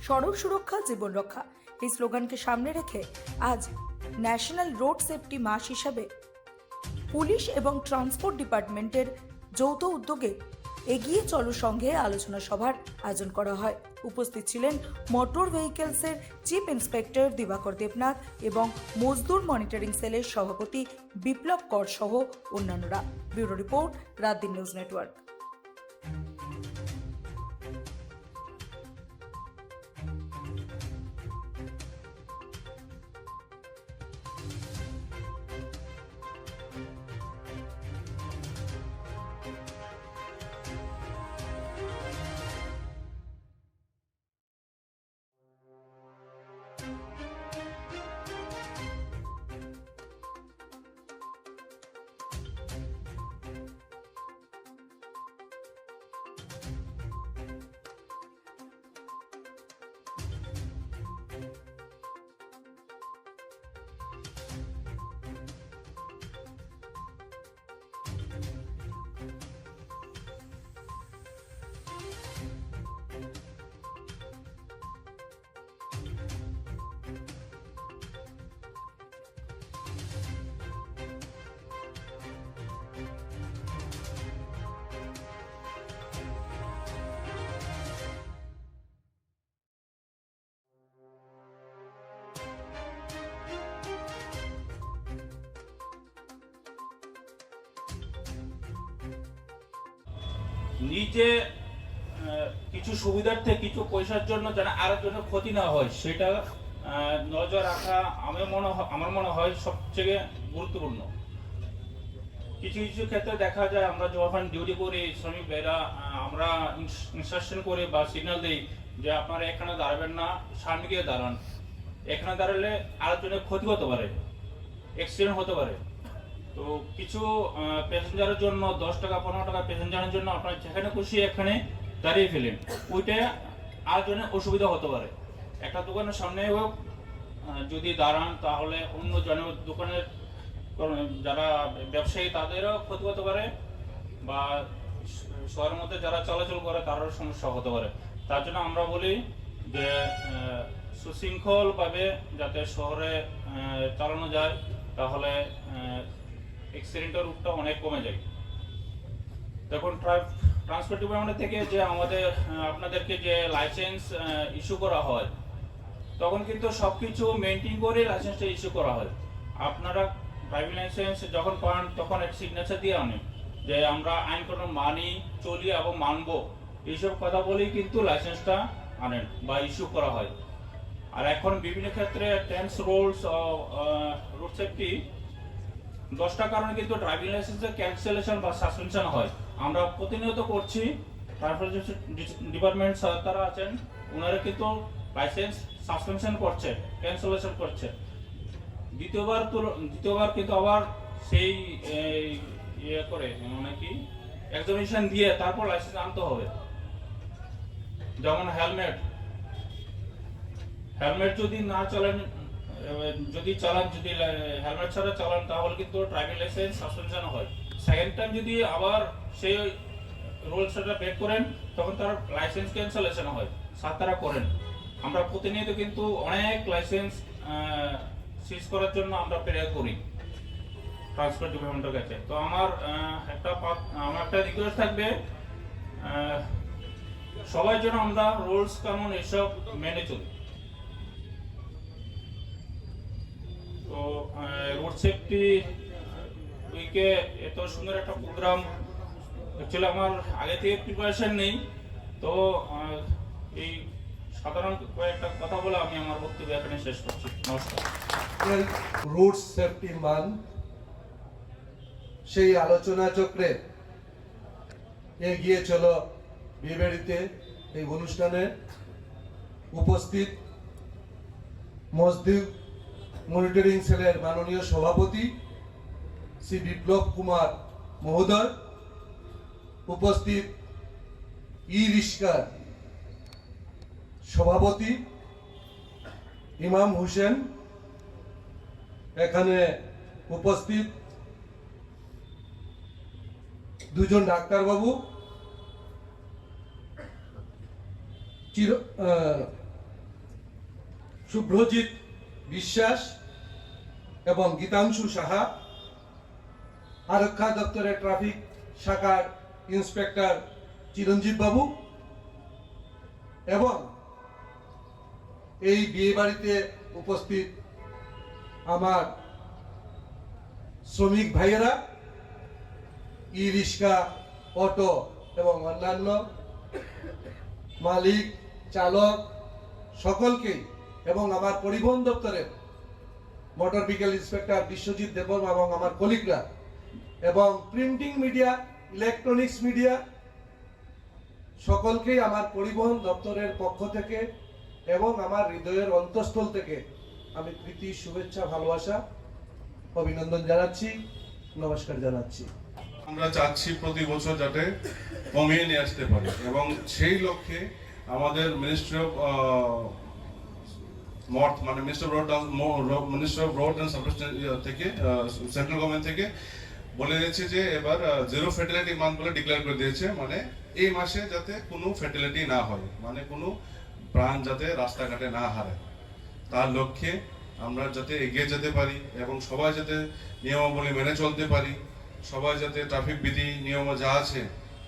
সড়ক সুরক্ষা জীবন রক্ষা এই স্লোগানকে সামনে রেখে আজ ন্যাশনাল রোড সেফটি মাস হিসাবে পুলিশ এবং ট্রান্সপোর্ট ডিপার্টমেন্টের যৌথ উদ্যোগে এগিয়ে চলো সঙ্গে আলোচনা সভার আয়োজন করা হয়। উপস্থিত ছিলেন মোটর ভেহিকেলসের চিফ ইন্সপেক্টর দিবাকর দেবনাথ এবং মজদুর মনিটরিং সেলের সভাপতি বিপ্লব কর সহ অন্যান্যরা। Bureau report, রাতদিন news network. নিজে কিছু সুবিধার্থে কিছু পয়সার জন্য যেন আরেকজনের ক্ষতি না হয় সেটা নজর রাখা আমার মনে হয় সবচেয়ে গুরুত্বপূর্ণ। কিছু কিছু ক্ষেত্রে দেখা যায় আমরা যখন ডিউটি করি শ্রমিক ভাইরা আমরা ইনস্ট্রাকশন করে বা সিগন্যাল দিই যে আপনারা এখানে দাঁড়াবেন না, সামনে গিয়ে দাঁড়ান। এখানে দাঁড়ালে আরেকজনের ক্ষতি হতে পারে, অ্যাক্সিডেন্ট হতে পারে। তো কিছু প্যাসেঞ্জারের জন্য 10 টাকা 15 টাকা প্যাসেঞ্জারের জন্য আপনার যেখানে খুশি এখানে দাঁড়িয়ে ফেলেন, ওইটা আর জন্য অসুবিধা হতে পারে। একটা দোকানের সামনে হোক যদি দাঁড়ান তাহলে অন্য জনের দোকানের যারা ব্যবসায়ী তাদেরও ক্ষতি হতে পারে বা শহরের মধ্যে যারা চলাচল করে তারও সমস্যা হতে পারে। তার জন্য আমরা বলি যে সুশৃঙ্খলভাবে যাতে শহরে চালানো যায়, তাহলে অ্যাক্সিডেন্টের রুটটা অনেক কমে যায়। দেখুন, ট্রান্সপোর্ট ডিপার্টমেন্ট থেকে যে আমাদের আপনাদেরকে যে লাইসেন্স ইস্যু করা হয়, তখন কিন্তু সবকিছু মেনটেন করে লাইসেন্সটা ইস্যু করা হয়। আপনারা ড্রাইভিং লাইসেন্স যখন পান তখন একটা সিগনেচার দিয়ে আনেন যে আমরা আইন কানুন মানি, চলি এবং মানবো, এইসব কথা বলেই কিন্তু লাইসেন্সটা আনেন বা ইস্যু করা হয়। আর এখন বিভিন্ন ক্ষেত্রে টেন্স রুলস রোড সেফটি 10টা কারণে কিন্তু ড্রাইভিং লাইসেন্সের ক্যান্সেলেশন বা সাসপেনশন হয়। আমরা প্রতিনিয়ত করছি। ট্রান্সপোর্ট ডিপার্টমেন্ট তারা আছেন, ওনারা কিন্তু লাইসেন্স সাসপেনশন করছে, ক্যান্সেলেশন করছে। দ্বিতীয়বার কিন্তু আবার সেই ইয়ে করে মানে কি এক্সামিনেশন দিয়ে তারপর লাইসেন্স আনতে হবে। যেমন হেলমেট যদি না চালান, যদি হেলমেট ছাড়া চালান তাহলে কিন্তু ড্রাইভিং লাইসেন্স সাসপেনশন হয়। সেকেন্ড টাইম যদি আবার সেই রুলসটা ব্রেক করেন তখন তার লাইসেন্স ক্যান্সেলেশন হয়। তারা করেন। আমরা প্রতিনিয়ত কিন্তু অনেক লাইসেন্স সিজ করার জন্য আমরা প্রেয়ার করি ট্রান্সপোর্ট ডিপার্টমেন্টের কাছে। তো আমার একটা রিকোয়েস্ট থাকবে, সবাই যেন আমরা রুলস কানুন এসব মেনে চলি। তো রোড সেফটি উইকে এত সুন্দর একটা প্রোগ্রাম অ্যাকচুয়ালি আমার আগে থেকে প্রিপারেশন নেই। তো এই সাধারণ কয়েকটা কথা বলে আমি আমার বক্তব্য এখানে শেষ করছি। নমস্কার। রোড সেফটি মান, সেই আলোচনা চক্রে এগিয়ে চলো বিয়েবাড়িতে এই অনুষ্ঠানে উপস্থিত মসজিদ মনিটরিং সেলের মাননীয় সভাপতি শ্রী বিপ্লব কুমার মহোদয়, উপস্থিত ই রিস্কার সভাপতি ইমাম হোসেন, এখানে উপস্থিত দুজন ডাক্তারবাবু, শুভ্রজিৎ বিশ্বাস এবং গীতাংশু সাহা, আরক্ষা দপ্তরের ট্রাফিক শাখার ইন্সপেক্টর চিরঞ্জীব বাবু এবং এই বিয়ে বাড়িতে উপস্থিত আমার শ্রমিক ভাইয়েরা, ই রিক্সা, অটো এবং অন্যান্য মালিক, চালক সকলকেই এবং আমার পরিবহন দপ্তরের motor vehicle inspector Biswajit Debbarma এবং আমার কলিগরা এবং প্রিন্টিং মিডিয়া, ইলেকট্রনিক্স মিডিয়া সকলকেই আমার পরিবহন দপ্তরের পক্ষ থেকে এবং আমার হৃদয়ের অন্তঃস্থল থেকে আমি প্রীতি, শুভেচ্ছা, ভালোবাসা, অভিনন্দন জানাচ্ছি, নমস্কার জানাচ্ছি। আমরা চাচ্ছি প্রতি বছর যাতে কমিয়ে নিয়ে আসতে পারি এবং সেই লক্ষ্যে আমাদের ministry of road and substation থেকে সেন্ট্রাল গভর্নমেন্ট থেকে বলে দিয়েছে যে এবার জিরো ফ্যাটালিটি মান্থ বলে ডিক্লেয়ার করে দিয়েছে, মানে এই মাসে যাতে কোনো ফ্যাটালিটি না হয়, মানে কোনো প্রাণ যাতে রাস্তাঘাটে না হারায়, তার লক্ষ্যে আমরা যাতে এগিয়ে যেতে পারি এবং সবাই যাতে নিয়মাবলী মেনে চলতে পারি, সবাই যাতে ট্রাফিক বিধি নিয়ম যা আছে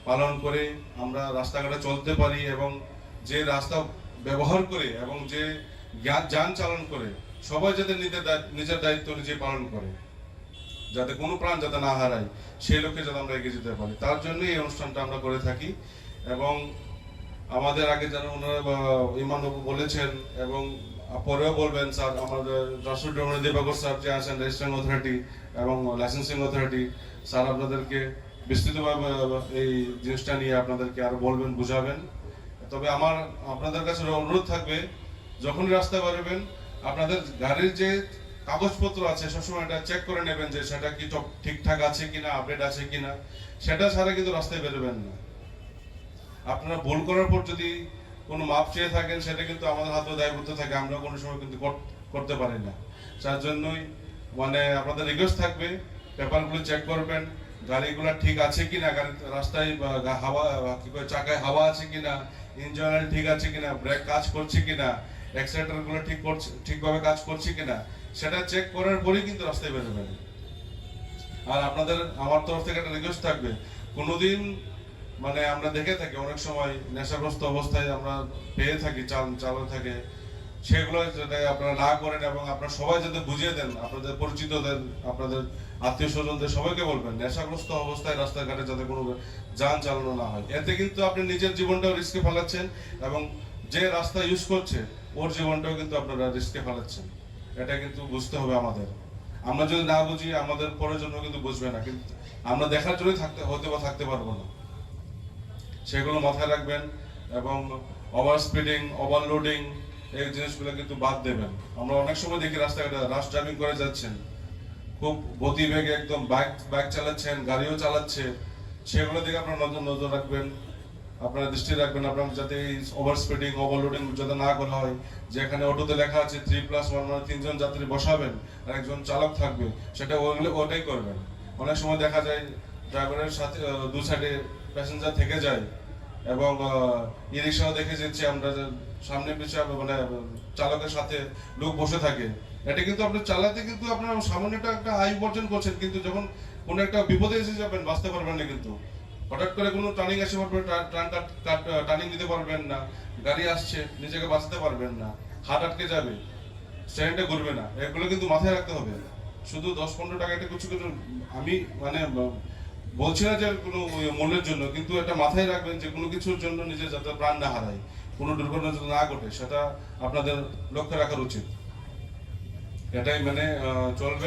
পালন করে আমরা রাস্তাঘাটে চলতে পারি এবং যে রাস্তা ব্যবহার করে এবং যে যান চালন করে সবাই যাতে নিজের দায়িত্ব নিজে পালন করে, যাতে কোনো প্রাণ যাতে না হারায়, সেই লক্ষ্যে যাতে আমরা এগিয়ে যেতে পারি, তার জন্য এই অনুষ্ঠানটা আমরা করে থাকি। এবং আমাদের আগে যেন ওনারা ইমানবাবু বলেছেন এবং পরেও বলবেন স্যার, আমাদের রাষ্ট্রীয় দেবাগর স্যার যে আছেন রেজিস্ট্রেশন অথরিটি এবং লাইসেন্সিং অথরিটি, স্যার আপনাদেরকে বিস্তৃতভাবে এই জিনিসটা নিয়ে আপনাদেরকে আরো বলবেন, বুঝাবেন। তবে আমার আপনাদের কাছে অনুরোধ থাকবে, যখনই রাস্তায় বেরোবেন আপনাদের গাড়ির যে কাগজপত্র আছে সবসময় এটা চেক করে নেবেন যে সেটা কি ঠিকঠাক আছে কিনা, আপডেট আছে কিনা, সেটা ছাড়া কিন্তু রাস্তায় বেরোবেন না। আপনারা ভুল করার পর যদি কোনো মাপ চেয়ে থাকেন সেটা কিন্তু আমাদের হাতে দায়বদ্ধ থাকে, আমরা কোনো সময় কিন্তু করতে পারি না। যার জন্যই মানে আপনাদের রিকোয়েস্ট থাকবে, পেপারগুলো চেক করবেন, গাড়িগুলো ঠিক আছে কিনা, রাস্তায় হাওয়া কি করে চাকায় হাওয়া আছে কিনা, ইঞ্জিন অয়েল ঠিক আছে কিনা, ব্রেক কাজ করছে কিনা, অ্যাক্সিলারেটরগুলো ঠিকভাবে কাজ করছে কিনা, সেটা চেক করার পরেই কিন্তু রাস্তায় বেরোবেন। আর আপনাদের আমার তরফ থেকে একটা রিকোয়েস্ট থাকবে, কোনোদিন মানে আমরা দেখে থাকি অনেক সময় নেশাগ্রস্ত অবস্থায় আমরা পেয়ে থাকি চালক থাকে, সেগুলো যাতে আপনারা না করেন এবং আপনারা সবাই যাতে বুঝিয়ে দেন, আপনাদের পরিচিতদের, আপনাদের আত্মীয় স্বজনদের সবাইকে বলবেন নেশাগ্রস্ত অবস্থায় রাস্তাঘাটে যাতে কোনো যান চালানো না হয়। এতে কিন্তু আপনি নিজের জীবনটাও রিস্কে ফেলাচ্ছেন এবং যে রাস্তা ইউজ করছে ওর জীবনটাও কিন্তু আপনারা রিস্কে ফেলাচ্ছেন। এটা কিন্তু বুঝতে হবে আমাদের। আমরা যদি না বুঝি আমাদের পরের জন্য কিন্তু বুঝবে না, কিন্তু আমরা দেখার জন্যই থাকতে পারবো না। সেগুলো মাথায় রাখবেন এবং ওভার স্পিডিং, ওভারলোডিং এই জিনিসগুলো কিন্তু বাদ দেবেন। আমরা অনেক সময় দেখি রাস্তাঘাটে রাশ ড্রাইভিং করে যাচ্ছেন, খুব গতিবেগে একদম বাইক চালাচ্ছেন, গাড়িও চালাচ্ছে, সেগুলো দিকে আপনারা নজর রাখবেন, আপনারা দৃষ্টি রাখবেন, আপনারা যাতে এই ওভার স্পিডিং, ওভারলোডিং যাতে না করা হয়। যেখানে অটোতে লেখা আছে 3+1 মানে 3 জন যাত্রী বসাবেন আর একজন চালক থাকবে, সেটা ওটাই করবেন। অনেক সময় দেখা যায় ড্রাইভারের সাথে দু সাইডে প্যাসেঞ্জার থেকে যায় এবং ই রিক্সাও দেখে যাচ্ছি আমরা, সামনে পিছিয়ে মানে চালকের সাথে লোক বসে থাকে। এটা কিন্তু আপনি চালাতে কিন্তু আপনার সামান্য একটা আয় উপার্জন করছেন, কিন্তু যখন কোনো একটা বিপদে এসে যাবেন বাঁচতে পারবেন না। কিন্তু হঠাৎ করে কোনো টার্নিং এসে পড়বে, টার্নিং দিতে পারবেন না, গাড়ি আসছে, নিজেকে বাঁচাতে পারবেন না, হাত আটকে যাবে, স্ট্যান্ডে ঘুরবে না। এগুলো কিন্তু মাথায় রাখতে হবে। শুধু 10-15 টাকা একটা কিছু আমি মানে বলছি না যে কোনো মূল্যের জন্য, কিন্তু এটা মাথায় রাখবেন যে কোনো কিছুর জন্য নিজের যাতে প্রাণ না হারায়, কোনো দুর্ঘটনা যাতে না ঘটে, সেটা আপনাদের লক্ষ্য রাখার উচিত। এটাই মানে চলবে।